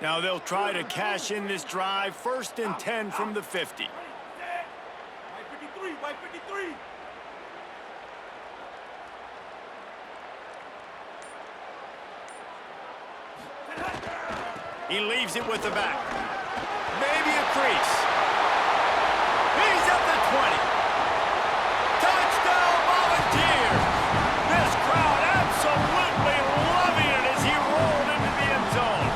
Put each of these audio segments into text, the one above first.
Now they'll try to cash in this drive, 1st and 10 from the 50. He leaves it with the back. Maybe a crease. He's at the 20. Touchdown, Volunteers! This crowd absolutely loving it as he rolled into the end zone.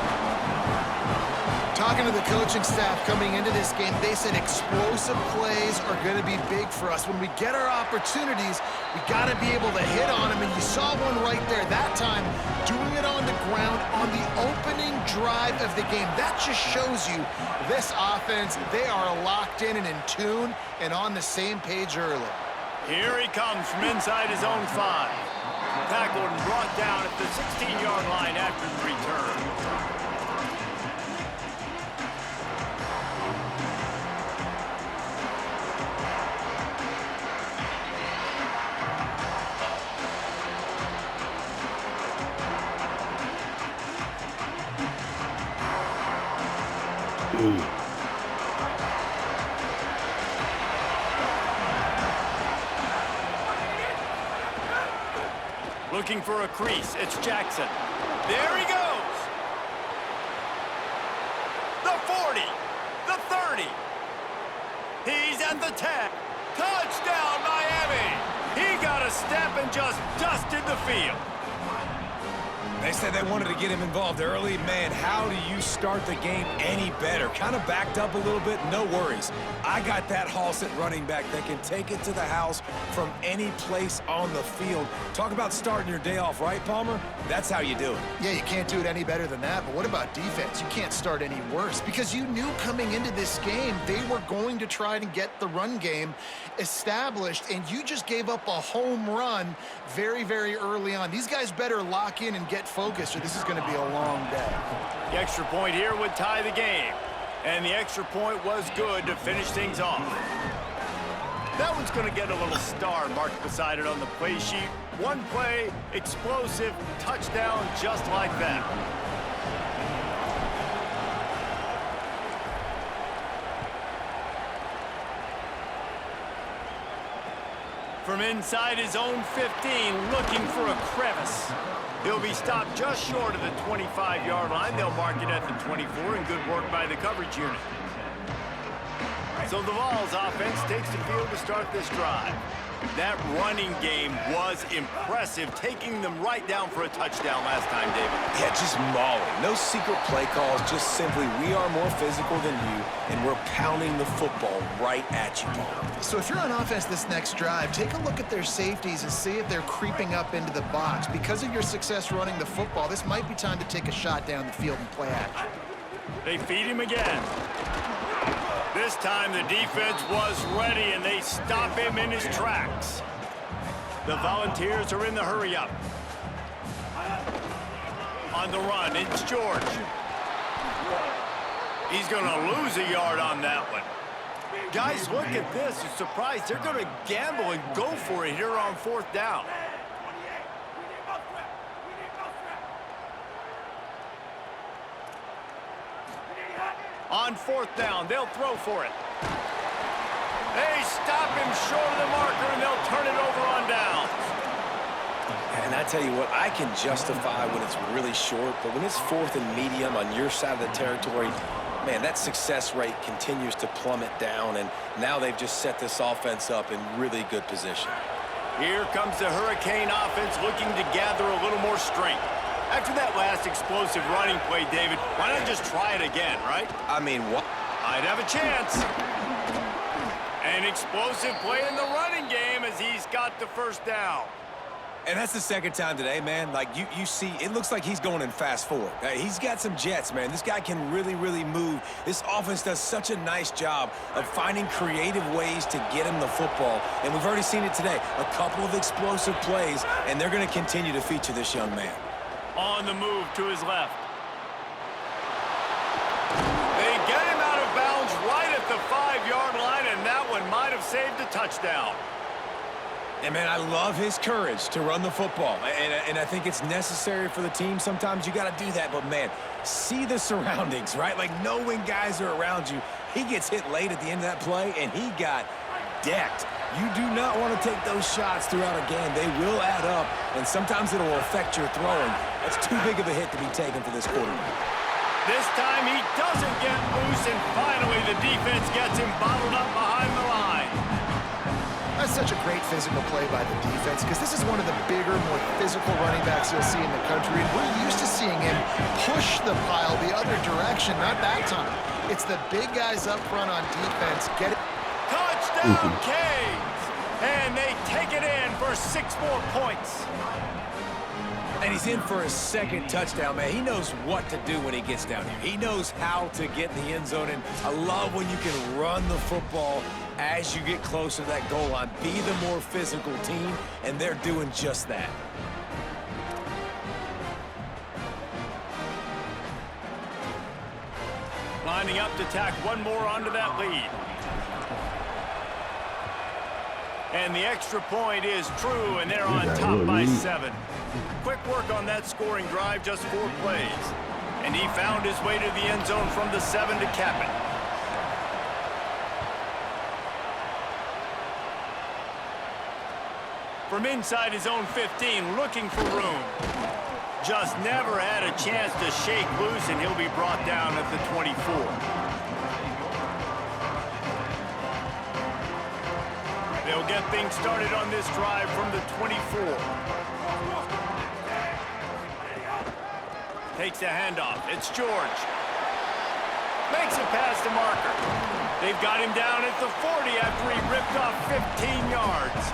Talking to the coaching staff coming into this game, they said explosive plays are going to be big for us. When we get our opportunities, we got to be able to hit on them, and you saw one right there that time, doing it on the ground on the opening drive of the game. That just shows you this offense, they are locked in and in tune and on the same page early. Here he comes from inside his own 5. Tackled and brought down at the 16-yard line after the return. Looking for a crease. It's Jackson. There he goes. The 40. The 30. He's at the 10. Touchdown, Miami. He got a step and just dusted the field. They said they wanted to get him involved early. Man, how do you start the game any better? Kind of backed up a little bit, no worries. I got that Hoss at running back that can take it to the house from any place on the field. Talk about starting your day off, right, Palmer? That's how you do it. Yeah, you can't do it any better than that, but what about defense? You can't start any worse because you knew coming into this game they were going to try to get the run game established, and you just gave up a home run very, very early on. These guys better lock in and get focused, or this is going to be a long day. The extra point here would tie the game, and the extra point was good to finish things off. That one's going to get a little star marked beside it on the play sheet. One play, explosive, touchdown, just like that. From inside his own 15, looking for a crevice. He'll be stopped just short of the 25-yard line. They'll mark it at the 24, and good work by the coverage unit. So the Vols offense takes the field to start this drive. That running game was impressive, taking them right down for a touchdown last time, David. Yeah, just mauling. No secret play calls, just simply we are more physical than you, and we're pounding the football right at you, Paul. So if you're on offense this next drive, take a look at their safeties and see if they're creeping up into the box. Because of your success running the football, this might be time to take a shot down the field and play action. They feed him again. This time the defense was ready, and they stop him in his tracks. The Volunteers are in the hurry-up. On the run, it's George. He's going to lose a yard on that one. Guys, look at this. You're surprised. They're going to gamble and go for it here on 4th down. On 4th down, they'll throw for it. They stop him short of the marker, and they'll turn it over on downs. And I tell you what, I can justify when it's really short, but when it's 4th and medium on your side of the territory, man, that success rate continues to plummet down, and now they've just set this offense up in really good position. Here comes the Hurricane offense looking to gather a little more strength. After that last explosive running play, David, why not just try it again, right? I mean, what? Might have a chance. An explosive play in the running game as he's got the 1st down. And that's the 2nd time today, man. Like, you see, it looks like he's going in fast forward. He's got some jets, man. This guy can really, really move. This offense does such a nice job of finding creative ways to get him the football. And we've already seen it today. A couple of explosive plays, and they're going to continue to feature this young man. On the move to his left. They get him out of bounds right at the 5-yard line, and that one might have saved a touchdown. And, man, I love his courage to run the football. And I think it's necessary for the team. Sometimes you got to do that. But, man, see the surroundings, right? Like, know when guys are around you. He gets hit late at the end of that play, and he got decked. You do not want to take those shots throughout a game. They will add up, and sometimes it will affect your throwing. That's too big of a hit to be taken for this quarterback. This time he doesn't get loose, and finally the defense gets him bottled up behind the line. That's such a great physical play by the defense because this is one of the bigger, more physical running backs you'll see in the country, and we're used to seeing him push the pile the other direction, not that time. It's the big guys up front on defense. Get it. Touchdown, Canes! And they take it in for 6 more points. And he's in for his second touchdown, man. He knows what to do when he gets down here. He knows how to get in the end zone, and I love when you can run the football as you get closer to that goal line. Be the more physical team, and they're doing just that. Lining up to tack one more onto that lead. And the extra point is true, and they're on top by 7. Quick work on that scoring drive, just 4 plays. And he found his way to the end zone from the 7 to cap it. From inside his own 15, looking for room. Just never had a chance to shake loose, and he'll be brought down at the 24. They'll get things started on this drive from the 24. Takes a handoff. It's George. Makes it past the marker. They've got him down at the 40 after he ripped off 15 yards.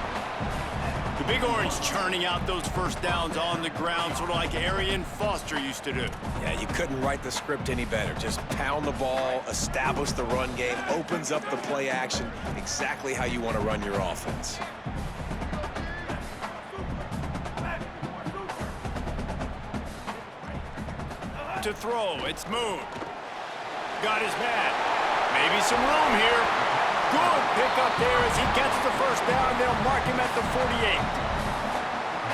The Big Orange churning out those first downs on the ground, sort of like Arian Foster used to do. Yeah, you couldn't write the script any better. Just pound the ball, establish the run game, opens up the play action, exactly how you want to run your offense. To throw, it's Moon. Got his man. Maybe some room here. Good pickup there as he gets the first down. They'll mark him at the 48.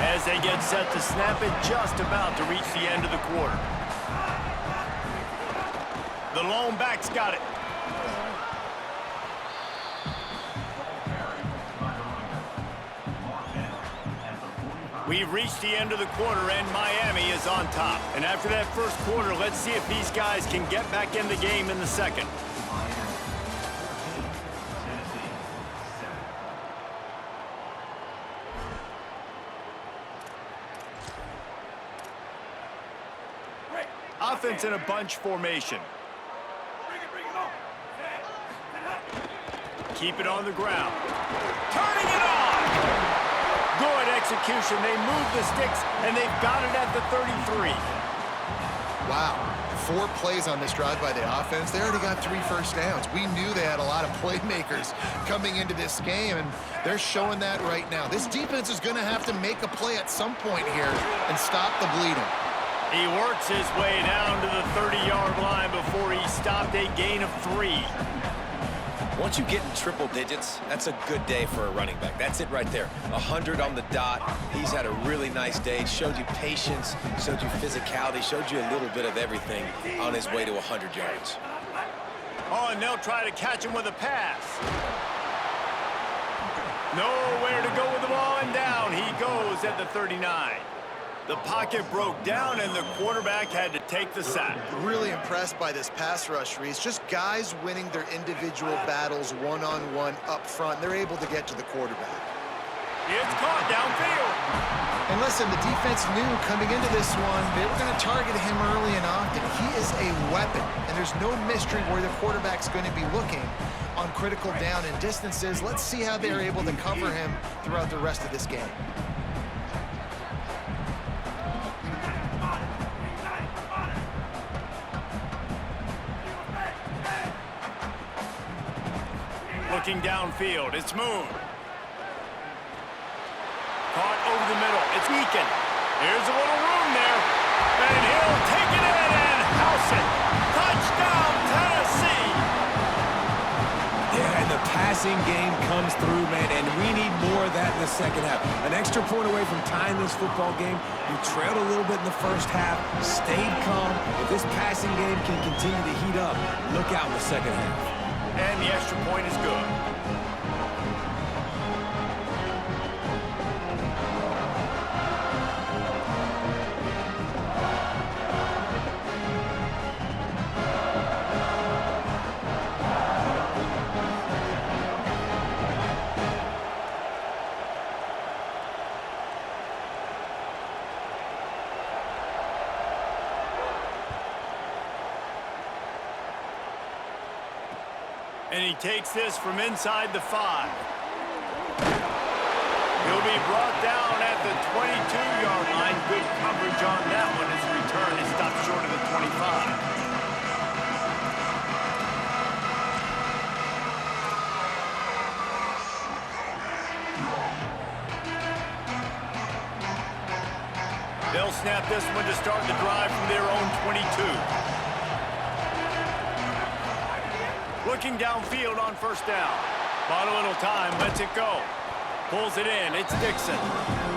As they get set to snap it, just about to reach the end of the quarter. The lone back's got it. We've reached the end of the quarter, and Miami is on top. And after that first quarter, let's see if these guys can get back in the game in the second. Offense in a bunch formation. Keep it on the ground. Turning it on! Good execution. They move the sticks, and they've got it at the 33. Wow. 4 plays on this drive by the offense. They already got 3 first downs. We knew they had a lot of playmakers coming into this game, and they're showing that right now. This defense is going to have to make a play at some point here and stop the bleeding. He works his way down to the 30-yard line before he stopped a gain of 3. Once you get in triple digits, that's a good day for a running back. That's it right there. 100 on the dot. He's had a really nice day. Showed you patience, showed you physicality, showed you a little bit of everything on his way to 100 yards. Oh, and they'll try to catch him with a pass. Nowhere to go with the ball, and down he goes at the 39. The pocket broke down, and the quarterback had to take the sack. Really impressed by this pass rush, Reese. Just guys winning their individual battles one-on-one up front. They're able to get to the quarterback. It's caught downfield. And listen, the defense knew coming into this one, they were going to target him early and often. He is a weapon, and there's no mystery where the quarterback's going to be looking on critical down and distances. Let's see how they're able to cover him throughout the rest of this game. Looking downfield, it's Moon. Caught over the middle, it's Eakin. Here's a little room there, and he'll take it in and house it. Touchdown, Tennessee! Yeah, and the passing game comes through, man, and we need more of that in the second half. An extra point away from tying this football game. You trailed a little bit in the first half, stayed calm. If this passing game can continue to heat up, look out in the second half. And the extra point is good. And he takes this from inside the 5. He'll be brought down at the 22-yard line. Good coverage on that one. His return is stopped short of the 25. They'll snap this one to start the drive from their own 22. Looking downfield on first down. Bought a little time, lets it go. Pulls it in, it's Dixon.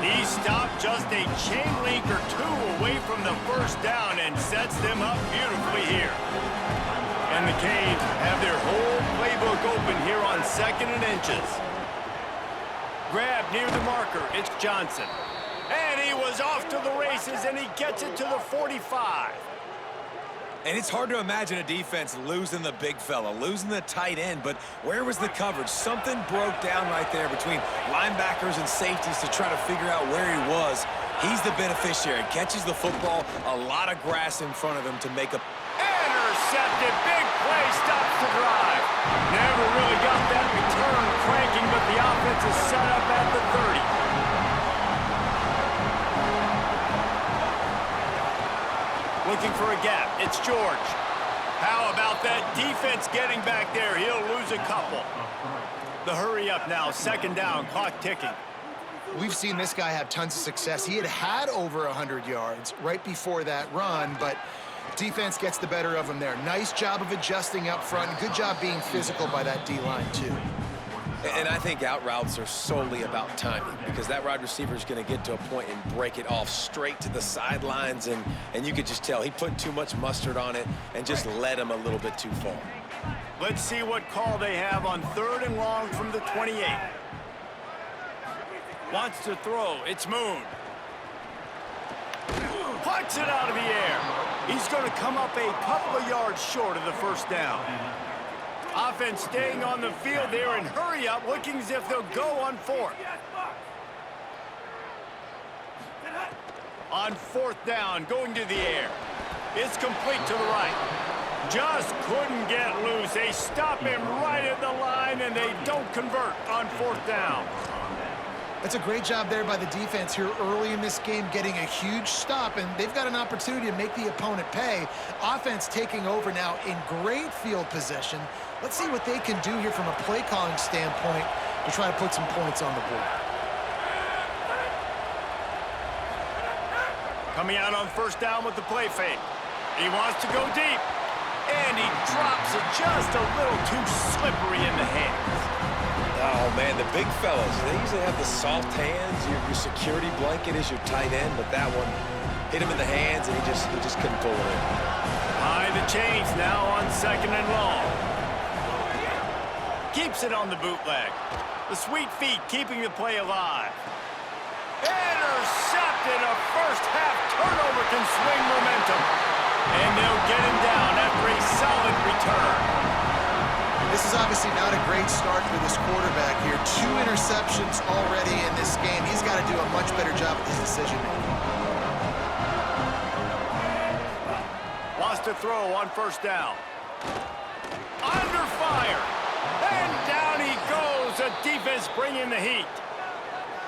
He stopped just a chain link or two away from the first down and sets them up beautifully here. And the Canes have their whole playbook open here on 2nd and inches. Grab near the marker, it's Johnson. And he was off to the races, and he gets it to the 45. And it's hard to imagine a defense losing the big fella, losing the tight end, but where was the coverage? Something broke down right there between linebackers and safeties to try to figure out where he was. He's the beneficiary. Catches the football, a lot of grass in front of him to make a... Intercepted, big play, stops the drive. Never really got that return cranking, but the offense is set up at the 30. Looking for a gap. It's George. How about that defense getting back there? He'll lose a couple. The hurry up now. 2nd down. Clock ticking. We've seen this guy have tons of success. He had over 100 yards right before that run, but defense gets the better of him there. Nice job of adjusting up front. Good job being physical by that D-line, too. And I think out routes are solely about timing because that wide receiver is going to get to a point and break it off straight to the sidelines, and you could just tell he put too much mustard on it and just led him a little bit too far. Let's see what call they have on 3rd and long from the 28. Wants to throw. It's Moon. Puts it out of the air. He's going to come up a couple of yards short of the first down. Offense staying on the field there and hurry up, looking as if they'll go on 4th. On 4th down, going to the air. It's complete to the right. Just couldn't get loose. They stop him right at the line, and they don't convert on 4th down. That's a great job there by the defense here early in this game, getting a huge stop, and they've got an opportunity to make the opponent pay. Offense taking over now in great field position. Let's see what they can do here from a play calling standpoint to try to put some points on the board. Coming out on 1st down with the play fake. He wants to go deep, and he drops it just a little too slippery in the hands. Oh, man, the big fellas, they usually have the soft hands. Your security blanket is your tight end, but that one hit him in the hands, and he just couldn't pull it in. High the chains now on 2nd and long. Keeps it on the bootleg. The sweet feet keeping the play alive. Intercepted. A first-half turnover can swing momentum. And they'll get him down after a solid return. This is obviously not a great start for this quarterback here. 2 interceptions already in this game. He's got to do a much better job with his decision-making. Wants to throw on 1st down. Under fire. And down he goes. The defense bringing the heat.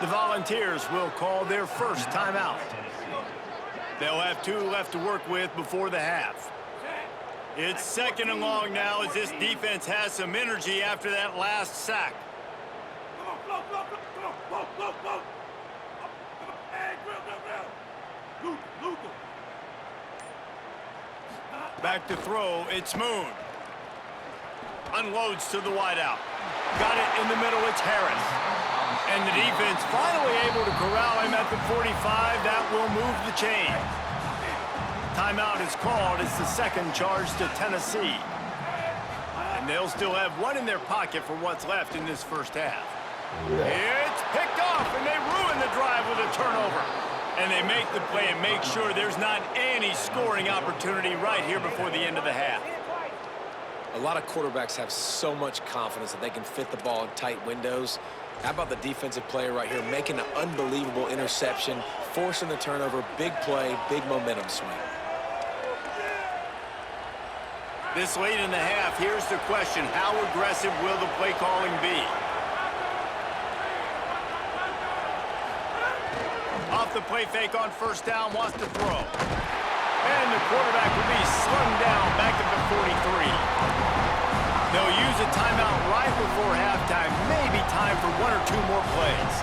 The Volunteers will call their first timeout. They'll have 2 left to work with before the half. It's 2nd and long now as this defense has some energy after that last sack. Back to throw, it's Moon. Unloads to the wideout. Got it in the middle, it's Harris. And the defense finally able to corral him at the 45. That will move the chain. Timeout is called. It's the second charge to Tennessee. And they'll still have one in their pocket for what's left in this first half. It's picked off, and they ruin the drive with a turnover. And they make the play and make sure there's not any scoring opportunity right here before the end of the half. A lot of quarterbacks have so much confidence that they can fit the ball in tight windows. How about the defensive player right here making an unbelievable interception, forcing the turnover, big play, big momentum swing. This late in the half, here's the question. How aggressive will the play calling be? Off the play fake on first down, wants to throw. And the quarterback will be slung down back at the 43. They'll use a timeout right before halftime. Maybe time for one or two more plays.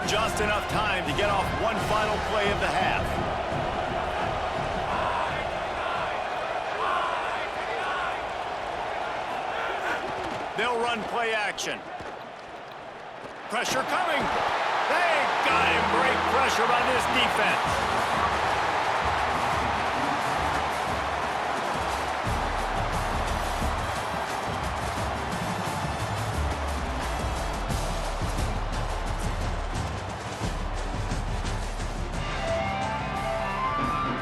Just enough time to get off one final play of the half. They'll run play action. Pressure coming. They got him. Great pressure by this defense.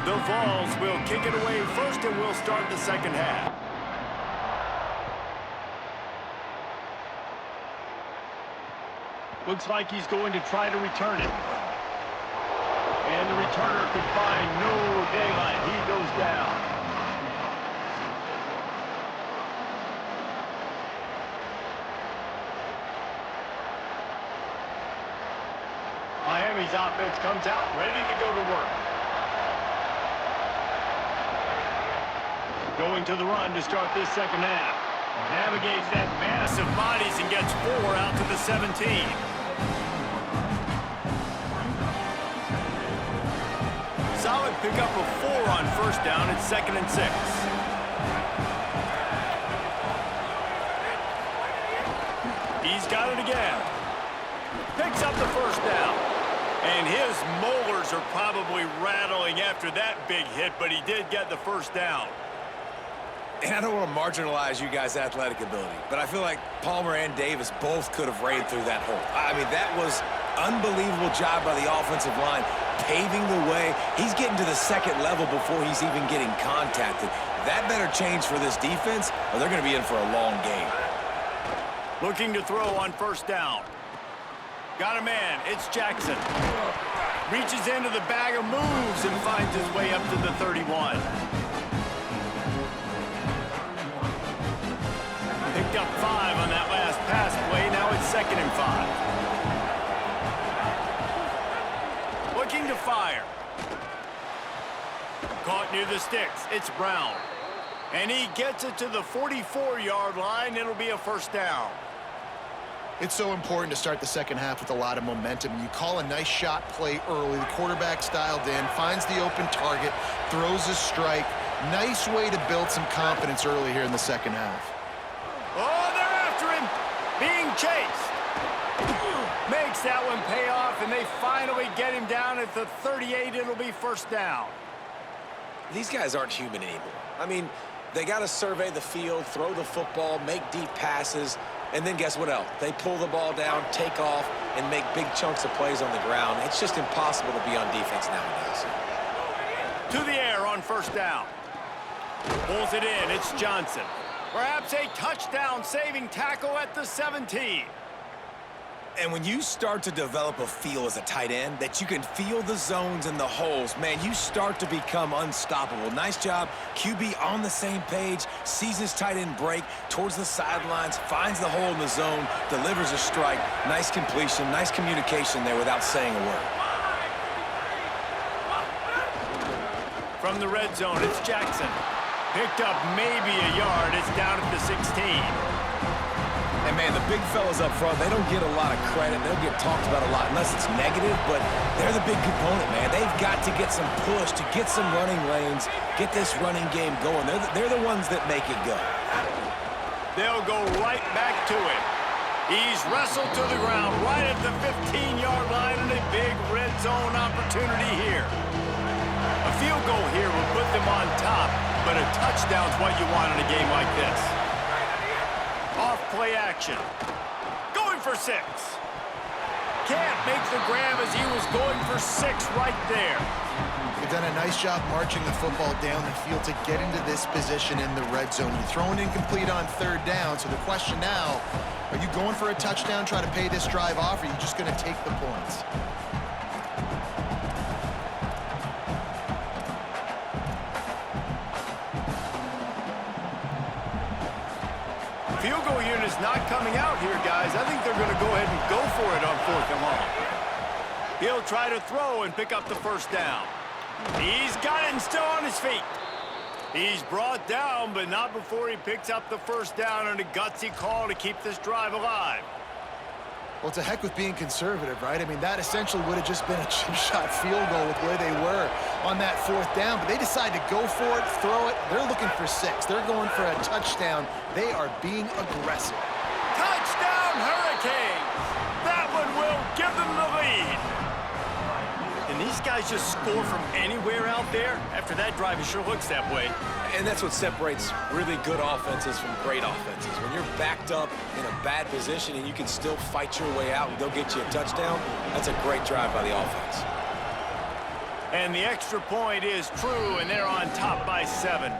The Vols will kick it away first, and we'll start the second half. Looks like he's going to try to return it. And the returner can find no daylight. He goes down. Miami's offense comes out ready to go to work. Going to the run to start this second half. Navigates that massive bodies and gets 4 out to the 17. Solid pickup of 4 on first down. It's 2nd and 6. He's got it again. Picks up the first down. And his molars are probably rattling after that big hit, but he did get the first down. And I don't want to marginalize you guys' athletic ability, but I feel like Palmer and Davis both could have ran through that hole. I mean, that was unbelievable job by the offensive line, paving the way. He's getting to the second level before he's even getting contacted. That better change for this defense, or they're going to be in for a long game. Looking to throw on first down. Got a man. It's Jackson. Reaches into the bag of moves and finds his way up to the 31. Picked up 5 on that last pass play. Now it's 2nd and 5. Looking to fire. Caught near the sticks. It's Brown. And he gets it to the 44-yard line. It'll be a first down. It's so important to start the second half with a lot of momentum. You call a nice shot play early. The quarterback's dialed in, finds the open target, throws a strike. Nice way to build some confidence early here in the second half. Oh, they're after him. Being chased. Makes that one pay off, and they finally get him down at the 38. It'll be first down. These guys aren't human anymore. I mean, they got to survey the field, throw the football, make deep passes, and then guess what else? They pull the ball down, take off, and make big chunks of plays on the ground. It's just impossible to be on defense nowadays. To the air on first down. Pulls it in. It's Johnson. Perhaps a touchdown-saving tackle at the 17. And when you start to develop a feel as a tight end that you can feel the zones and the holes, man, you start to become unstoppable. Nice job. QB on the same page, sees his tight end break towards the sidelines, finds the hole in the zone, delivers a strike. Nice completion, nice communication there without saying a word. From the red zone, it's Jackson. Picked up maybe a yard. It's down at the 16. And, man, Man, the big fellas up front, they don't get a lot of credit. They'll get talked about a lot unless it's negative, but they're the big component, man. They've got to get some push, to get some running lanes, get this running game going. They're the ones that make it go. They'll go right back to him. He's wrestled to the ground right at the 15-yard line, and a big red zone opportunity here. A field goal here will put them on top, but a touchdown's what you want in a game like this. Off play action. Going for 6. Can't make the grab as he was going for 6 right there. They've done a nice job marching the football down the field to get into this position in the red zone. You're throwing incomplete on 3rd down, so the question now, are you going for a touchdown, try to pay this drive off, or are you just going to take the points? Field goal unit's not coming out here, guys. I think they're going to go ahead and go for it on 4th and long. He'll try to throw and pick up the 1st down. He's got it and still on his feet. He's brought down, but not before he picks up the 1st down, and a gutsy call to keep this drive alive. Well, to heck with being conservative, right? I mean, that essentially would have just been a chip shot field goal with where they were on that 4th down, but they decide to go for it, throw it. They're looking for 6. They're going for a touchdown. They are being aggressive. Touchdown, Hurricanes! That one will give them the lead. And these guys just score from anywhere out there? After that drive, it sure looks that way. And that's what separates really good offenses from great offenses. When you're backed up in a bad position and you can still fight your way out and go get you a touchdown, that's a great drive by the offense. And the extra point is true, and they're on top by 7.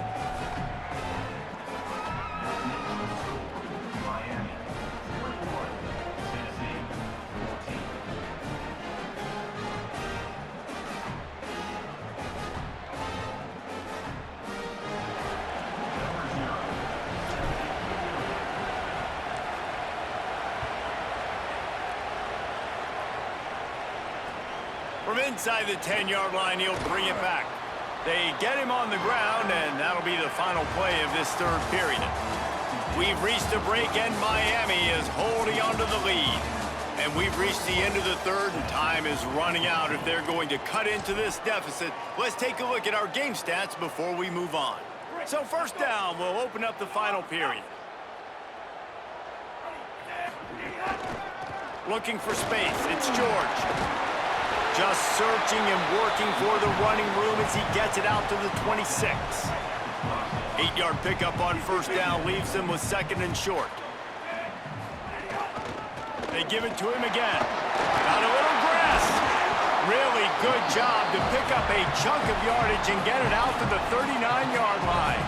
From inside the 10-yard line, he'll bring it back. They get him on the ground, and that'll be the final play of this 3rd period. We've reached a break, and Miami is holding onto the lead. And we've reached the end of the 3rd, and time is running out if they're going to cut into this deficit. Let's take a look at our game stats before we move on. So 1st down, we'll open up the final period. Looking for space, it's George. Just searching and working for the running room as he gets it out to the 26. 8-yard pickup on 1st down leaves them with 2nd and short. They give it to him again. Got a little grass. Really good job to pick up a chunk of yardage and get it out to the 39-yard line.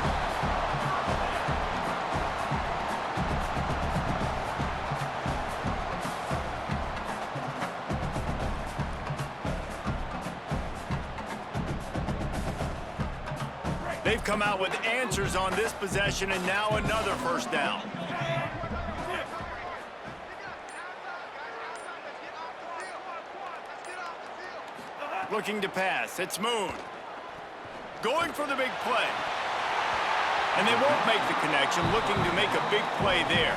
They've come out with answers on this possession, and now another 1st down. Looking to pass. It's Moon. Going for the big play. And they won't make the connection, looking to make a big play there.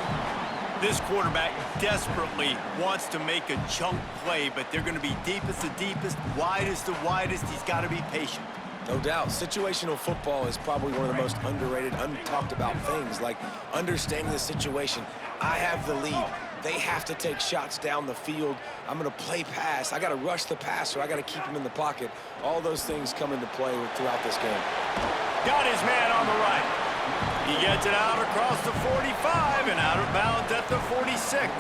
This quarterback desperately wants to make a chunk play, but they're going to be deepest the deepest, widest the widest. He's got to be patient. No doubt. Situational football is probably one of the most underrated, untalked about things, like understanding the situation. I have the lead. They have to take shots down the field. I'm going to play pass. I got to rush the passer. I got to keep him in the pocket. All those things come into play throughout this game. Got his man on the right. He gets it out across the 45 and out of bounds at the 46.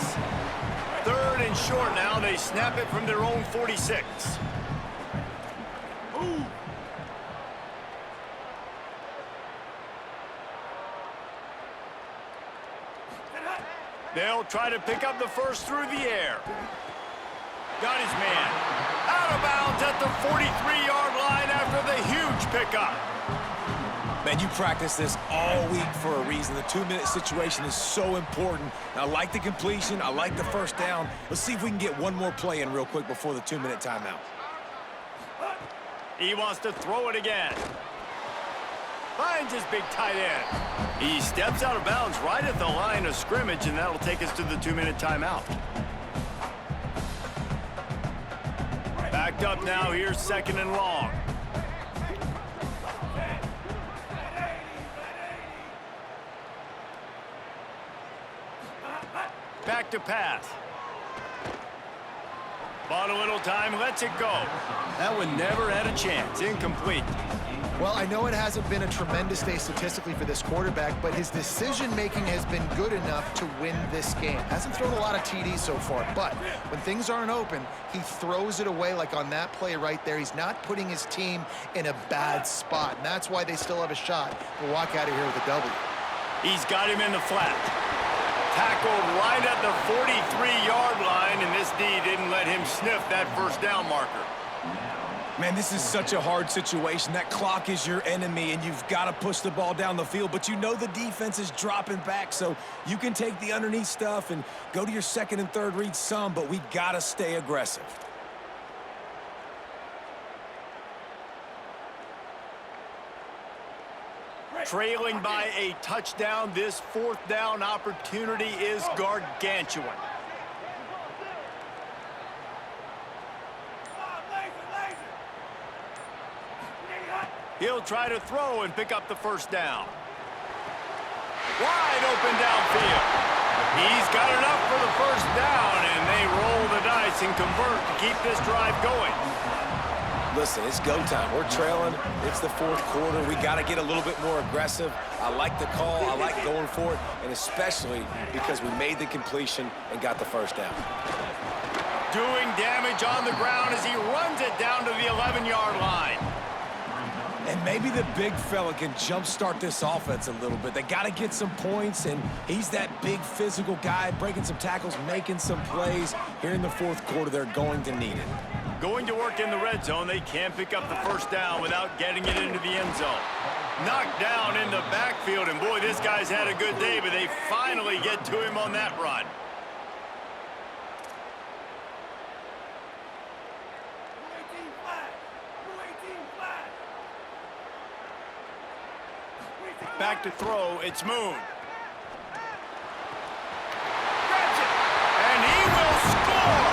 3rd and short now. They snap it from their own 46. Ooh. They'll try to pick up the 1st through the air. Got his man. Out of bounds at the 43-yard line after the huge pickup. Man, you practice this all week for a reason. The 2-minute situation is so important. I like the completion. I like the 1st down. Let's see if we can get one more play in real quick before the 2-minute timeout. He wants to throw it again. Finds his big tight end. He steps out of bounds right at the line of scrimmage, and that'll take us to the 2-minute timeout. Backed up now, here's 2nd and long. Back to pass. Bought a little time, lets it go. That one never had a chance. Incomplete. Well, I know it hasn't been a tremendous day statistically for this quarterback, but his decision-making has been good enough to win this game. Hasn't thrown a lot of TDs so far, but when things aren't open, he throws it away like on that play right there. He's not putting his team in a bad spot, and that's why they still have a shot to walk out of here with a W. He's got him in the flat. Tackled right at the 43-yard line, and this D didn't let him sniff that first down marker. Man, this is such a hard situation. That clock is your enemy, and you've got to push the ball down the field, but you know the defense is dropping back, so you can take the underneath stuff and go to your 2nd and 3rd read some, but we got to stay aggressive. Trailing by a touchdown, this 4th down opportunity is gargantuan. He'll try to throw and pick up the 1st down. Wide open downfield. He's got enough for the 1st down, and they roll the dice and convert to keep this drive going. Listen, it's go time. We're trailing. It's the 4th quarter. We got to get a little bit more aggressive. I like the call. I like going for it, and especially because we made the completion and got the 1st down. Doing damage on the ground as he runs it down to the 11-yard line. And maybe the big fella can jumpstart this offense a little bit. They got to get some points, and he's that big physical guy, breaking some tackles, making some plays. Here in the 4th quarter, they're going to need it. Going to work in the red zone, they can't pick up the 1st down without getting it into the end zone. Knocked down in the backfield, and boy, this guy's had a good day, but they finally get to him on that run. Back to throw, it's Moon. Grabs it, and he will score!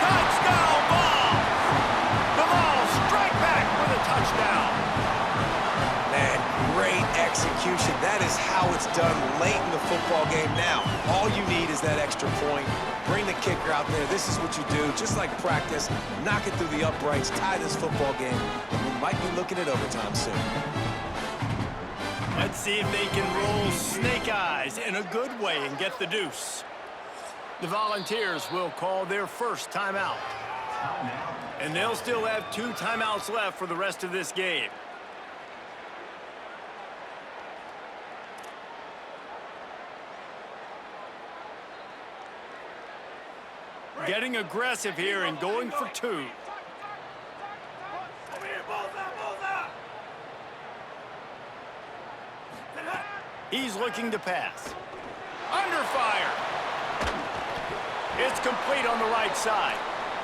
Touchdown ball! The ball strike back with a touchdown. Man, great execution. That is how it's done late in the football game. Now, all you need is that extra point. Bring the kicker out there. This is what you do, just like practice. Knock it through the uprights, tie this football game, and we might be looking at overtime soon. Let's see if they can roll snake eyes in a good way and get the deuce. The Volunteers will call their 1st timeout. And they'll still have 2 timeouts left for the rest of this game. Getting aggressive here and going for 2. He's looking to pass. Under fire. It's complete on the right side.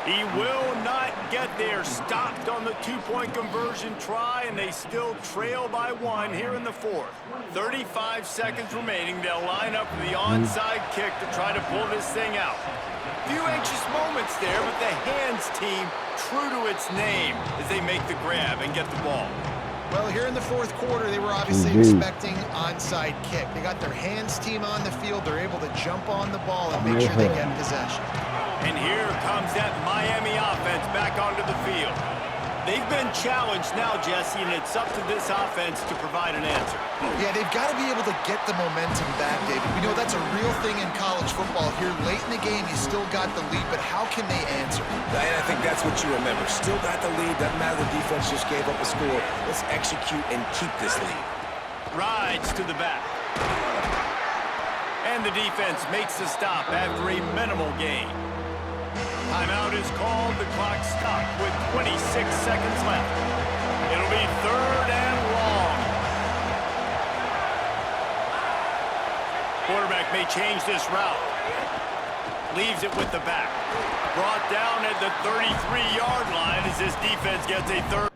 He will not get there. Stopped on the 2-point conversion try, and they still trail by 1 here in the 4th. 35 seconds remaining. They'll line up for the onside kick to try to pull this thing out. Few anxious moments there, but the hands team true to its name as they make the grab and get the ball. Well, here in the 4th quarter, they were obviously expecting onside kick. They got their hands team on the field. They're able to jump on the ball and make sure they get possession. And here comes that Miami offense back onto the field. They've been challenged now, Jesse, and it's up to this offense to provide an answer. Yeah, they've got to be able to get the momentum back, David. We know that's a real thing in college football. Here late in the game, you still got the lead, but how can they answer? And I think that's what you remember. Still got the lead. Doesn't matter the defense just gave up a score. Let's execute and keep this lead. Rides to the back. And the defense makes the stop after a minimal gain. Timeout is called. The clock stopped with 26 seconds left. It'll be 3rd and long. Quarterback may change this route. Leaves it with the back. Brought down at the 33-yard line as this defense gets a 3rd.